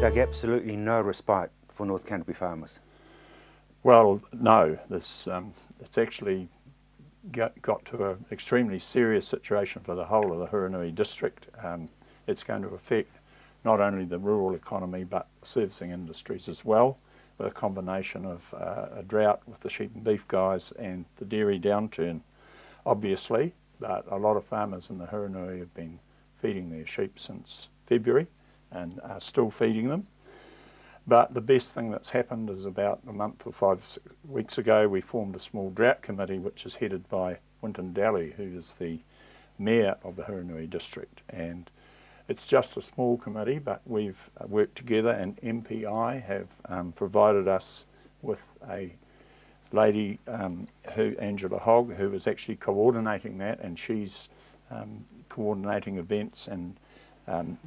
Doug, absolutely no respite for North Canterbury farmers. Well, no, it's actually got to an extremely serious situation for the whole of the Huranui district. It's going to affect not only the rural economy but servicing industries as well, with a combination of a drought with the sheep and beef guys and the dairy downturn, obviously. But a lot of farmers in the Huranui have been feeding their sheep since February and are still feeding them. But the best thing that's happened is about a month or 5 weeks ago we formed a small drought committee which is headed by Winton Daly, who is the mayor of the Huranui district. And it's just a small committee, but we've worked together, and MPI have provided us with a lady, Angela Hogg, who is actually coordinating that, and she's coordinating events and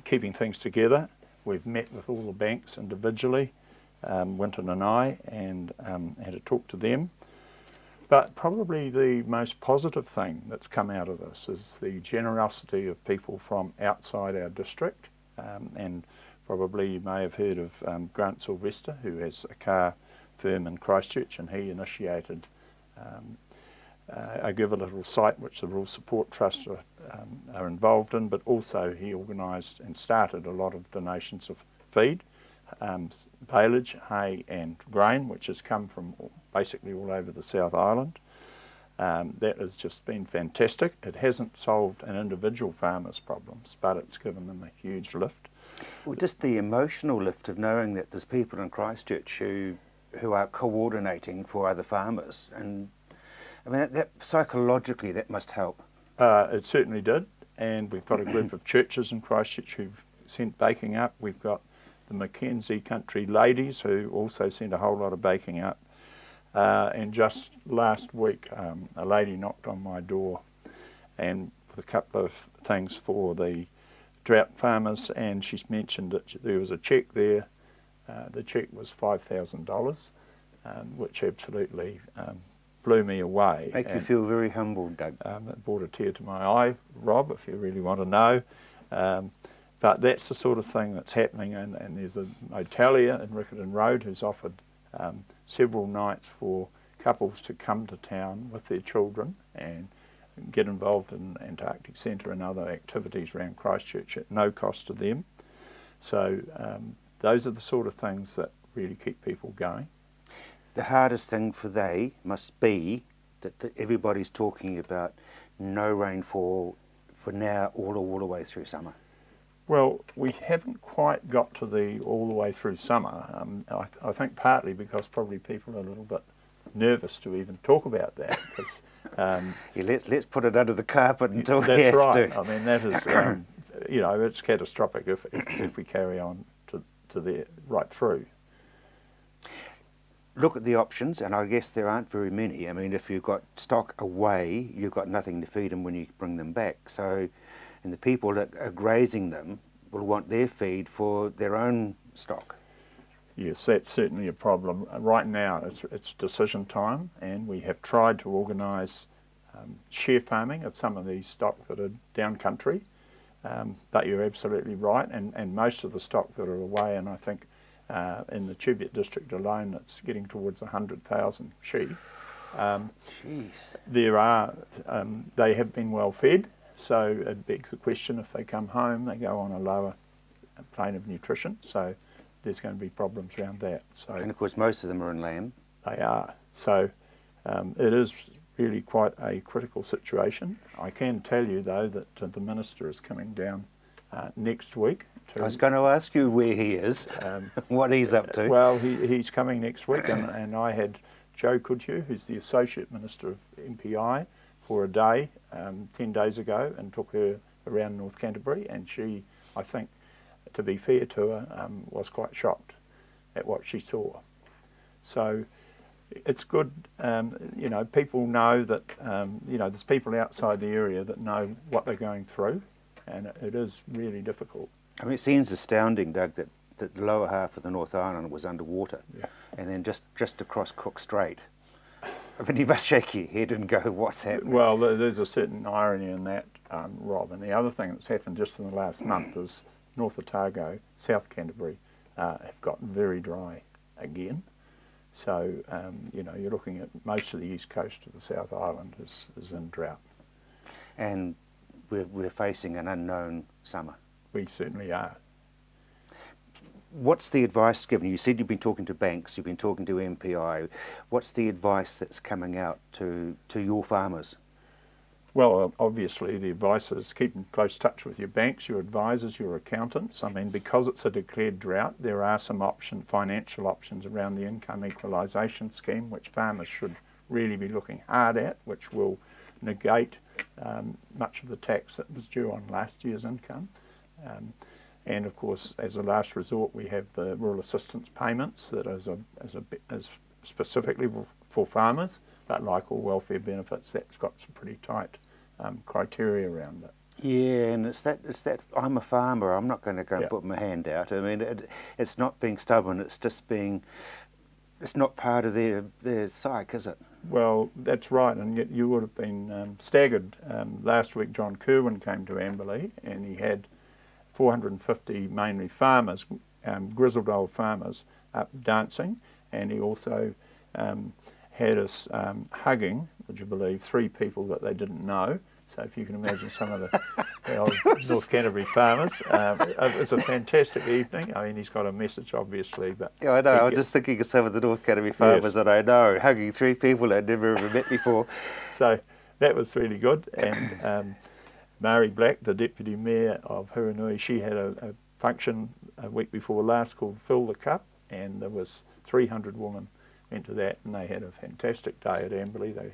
keeping things together. We've met with all the banks individually, Winton and I, and had a talk to them. But probably the most positive thing that's come out of this is the generosity of people from outside our district. And probably you may have heard of Grant Sylvester, who has a car firm in Christchurch, and he initiated a Give a Little site which the Rural Support Trust are involved in, but also he organised and started a lot of donations of feed, baleage, hay and grain, which has come from basically all over the South Island. That has just been fantastic. It hasn't solved an individual farmer's problems, but it's given them a huge lift. Well, just the emotional lift of knowing that there's people in Christchurch who are coordinating for other farmers, and I mean that psychologically that must help. It certainly did, and we've got a group of churches in Christchurch who've sent baking up. We've got the Mackenzie Country Ladies who also sent a whole lot of baking up. And just last week a lady knocked on my door and with a couple of things for the drought farmers, and she's mentioned that there was a cheque there. The cheque was $5,000, which absolutely blew me away. Make you feel very humbled, Doug. It brought a tear to my eye, Rob, if you really want to know. But that's the sort of thing that's happening, and there's a Motalia in Riccarton Road who's offered several nights for couples to come to town with their children and get involved in Antarctic Centre and other activities around Christchurch at no cost to them. So those are the sort of things that really keep people going. The hardest thing for they must be that everybody's talking about no rainfall for now all the way through summer. Well, we haven't quite got to the all the way through summer. I think partly because probably people are a little bit nervous to even talk about that. Because, yeah, let's put it under the carpet until we have that's right. to. I mean, that is, you know, it's catastrophic if we carry on to the right through. Look at the options, and I guess there aren't very many. I mean, if you've got stock away, you've got nothing to feed them when you bring them back. So, and the people that are grazing them will want their feed for their own stock. Yes, that's certainly a problem. Right now it's decision time, and we have tried to organise share farming of some of these stock that are down country. But you're absolutely right, and most of the stock that are away, and I think in the Cheviot district alone it's getting towards 100,000 sheep. Jeez. There are, they have been well fed, so it begs the question, if they come home they go on a lower plane of nutrition, so there's going to be problems around that. So, and of course most of them are in lamb. They are. So it is really quite a critical situation. I can tell you though that the Minister is coming down next week. I was going to ask you where he is, what he's up to. Well, he's coming next week, and I had Jo Goodhue, who's the Associate Minister of MPI, for a day 10 days ago, and took her around North Canterbury, and she, I think, to be fair to her, was quite shocked at what she saw. So it's good, you know, people know that, you know, there's people outside the area that know what they're going through, and it is really difficult. I mean, it seems astounding, Doug, that the lower half of the North Island was underwater, yeah. And then just across Cook Strait. I mean, you must shake your head and go, what's happening? Well, there's a certain irony in that, Rob, and the other thing that's happened just in the last month is North Otago, South Canterbury, have gotten very dry again. So, you know, you're looking at most of the east coast of the South Island is in drought. And we're facing an unknown summer. We certainly are. What's the advice given? You said you've been talking to banks, you've been talking to MPI. What's the advice that's coming out to your farmers? Well, obviously the advice is keep in close touch with your banks, your advisors, your accountants. I mean, because it's a declared drought, there are some financial options around the income equalisation scheme, which farmers should really be looking hard at, which will negate much of the tax that was due on last year's income. And of course, as a last resort, we have the rural assistance payments that is specifically for farmers, but like all welfare benefits, that's got some pretty tight criteria around it. Yeah, and it's that I'm a farmer, I'm not going to go and put my hand out. I mean, it's not being stubborn, it's just it's not part of their psyche, is it? Well, that's right, and yet you would have been staggered. Last week John Kerwin came to Amberley and he had 450 mainly farmers, grizzled old farmers, up dancing, and he also had us hugging, would you believe, 3 people that they didn't know. So if you can imagine some of the old North Canterbury farmers, it was a fantastic evening. I mean, he's got a message, obviously, but... Yeah, I know. I was just thinking of some of the North Canterbury farmers that I know, hugging 3 people they'd never ever met before. So that was really good. And Mari Black, the Deputy Mayor of Hurunui, she had a function a week before last called Fill the Cup, and there was 300 women went to that, and they had a fantastic day at Amberley. They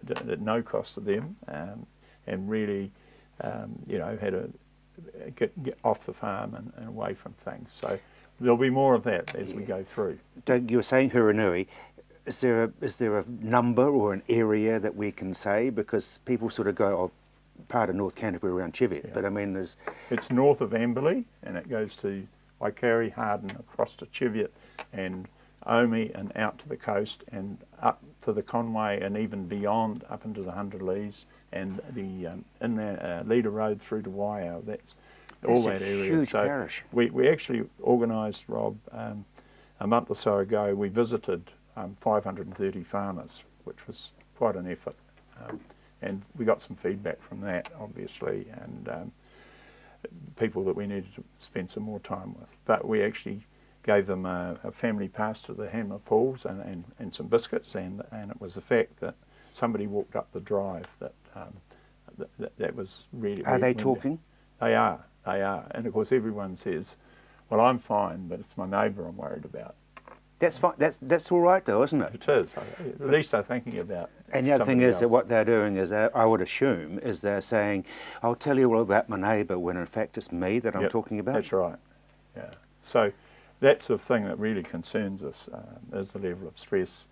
at no cost to them, and really, you know, had a get off the farm and away from things. So there'll be more of that as we go through. Doug, you were saying Hurunui. Is there a number or an area that we can say, because people sort of go, oh, part of North Canterbury around Cheviot, but I mean it's north of Amberley and it goes to Waikari, Harden, across to Cheviot and Omi and out to the coast and up to the Conway and even beyond up into the Hundred Leas and the in the Leader Road through to Waio. That's all that area. Huge so parish. We actually organised, Rob, a month or so ago. We visited 530 farmers, which was quite an effort, and we got some feedback from that, obviously, and people that we needed to spend some more time with. But we actually gave them a family pass to the Hammer Pools and some biscuits, and it was the fact that somebody walked up the drive that was really... Are they talking? They are, and of course everyone says, well, I'm fine, but it's my neighbour I'm worried about. That's fine. That's all right, though, isn't it? It is. At least they're thinking about. And the other thing is else. that what they're doing is, I would assume, is they're saying, "I'll tell you all about my neighbour," when in fact it's me that I'm talking about. That's right. Yeah. So that's the thing that really concerns us: is the level of stress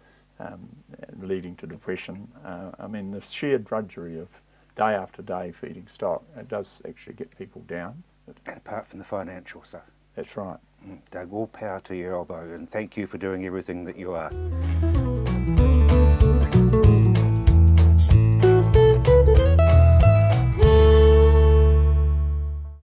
leading to depression. I mean, the sheer drudgery of day after day feeding stock, it does actually get people down. And apart from the financial stuff. That's right. Doug, all power to your elbow, and thank you for doing everything that you are.